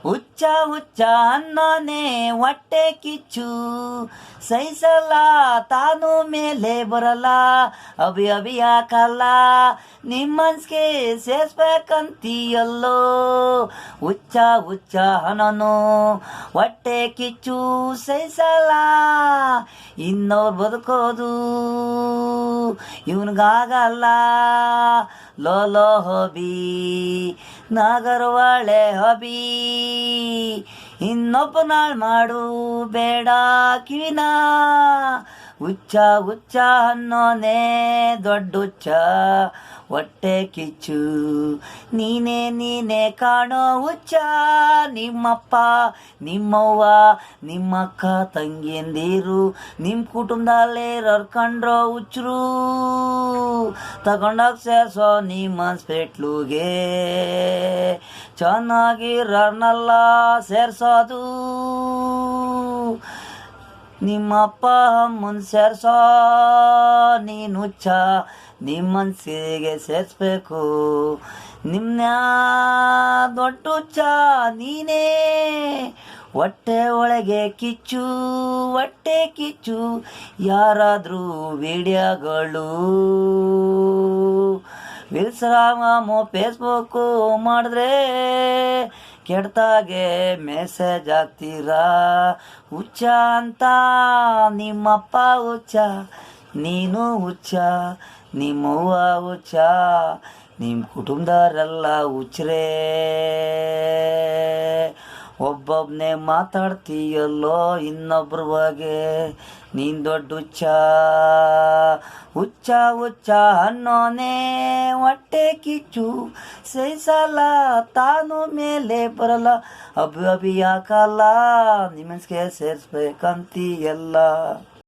ಹುಚ್ಚ ಹುಚ್ಚ ಅನ್ನೋನೆ ಹೊಟ್ಟೆ ಕಿಚ್ಚು ಸಹಿಸಲ್ಲ ತಾನು ಮೇಲೆ ಬರಲ್ಲ ಅಭಿ ಅಭಿ ಯಾಕಲ್ಲ ನಿಮ್ಮನ್ಸ್ಗೆ ಸೇರ್ಸ್ಬೇಕಂತೀಯಲ್ಲೋ ಹುಚ್ಚ ಹುಚ್ಚ ಅನ್ನೋನು ಹೊಟ್ಟೆ ಕಿಚ್ಚು ಸಹಿಸಲ್ಲ ಇನ್ನವ್ರು ಬದುಕೋದು ಇವನಿಗಾಗಲ್ಲ ಲೋಲೋ ಹಬಿ ನಾಗರವಾಳೆ ಹಬಿ ಇನ್ನೊಬ್ಬ ನಾಳ್ ಮಾಡು ಬೇಡ ಕಿವಿನ ಹುಚ್ಚ ಹುಚ್ಚ ಅನ್ನೋನೇ ದೊಡ್ಡ ಹುಚ್ಚ ಹೊಟ್ಟೆ ಕಿಚ್ಚು ನೀನೇ ನೀನೇ ಕಾಣೋ ಹುಚ್ಚ ನಿಮ್ಮಪ್ಪ ನಿಮ್ಮವ್ವ ನಿಮ್ಮಕ್ಕ ತಂಗಿಯಂದಿರು ನಿಮ್ಮ ಕುಟುಂಬದಲ್ಲೇ ಕಂಡ್ರೋ ಹುಚ್ಚರು ತಗೊಂಡೋಗಿ ಸೇರ್ಸೋ ನಿಮ್ಮ ಸ್ಪೆಟ್ಲುಗೆ ಚೆನ್ನಾಗಿರಲ್ಲ ಸೇರ್ಸೋದು ನಿಮ್ಮಪ್ಪ ಅಮ್ಮನ ಸೇರ್ಸೋ ನೀನು ಹುಚ್ಚ ನಿಮ್ಮ ಮನಸ್ಸಿಗೆ ಸೇರಿಸ್ಬೇಕು ನಿಮ್ಮನ್ನ ದೊಡ್ಡ ಹುಚ್ಚ ನೀನೇ ಹೊಟ್ಟೆ ಒಳಗೆ ಕಿಚ್ಚು ಹೊಟ್ಟೆ ಕಿಚ್ಚು ಯಾರಾದರೂ ವಿಡಿಯೋಗಳು ಇನ್ಸ್ಟಾಗ್ರಾಮು ಫೇಸ್ಬುಕ್ಕು ಮಾಡಿದ್ರೆ ಕೆಡ್ತಾಗೆ ಮೆಸೇಜ್ ಹಾಕ್ತೀರಾ ಹುಚ್ಚ ಅಂತ ನಿಮ್ಮಪ್ಪ ಹುಚ್ಚ ನೀನು ಹುಚ್ಚ ನಿಮ್ಮವ್ವ ಹುಚ್ಚ ನಿಮ್ಮ ಕುಟುಂಬದವರೆಲ್ಲ ಹುಚ್ಚರೇ ಒಬ್ಬೊಬ್ಬನೇ ಮಾತಾಡ್ತೀಯಲ್ಲೋ ಇನ್ನೊಬ್ರ ಬಗ್ಗೆ ನೀನು ದೊಡ್ಡ ಹುಚ್ಚ ಹುಚ್ಚ ಹುಚ್ಚ ಅನ್ನೋನೇ ಹೊಟ್ಟೆ ಕಿಚ್ಚು ಸಹಿಸಲ್ಲ ತಾನು ಮೇಲೆ ಬರಲ್ಲ ಅಭಿ ಅಭಿ ಯಾಕಲ್ಲ ನಿಮ್ಮನ್ಸ್ಗೆ ಸೇರಿಸ್ಬೇಕಂತೀಯಲ್ಲ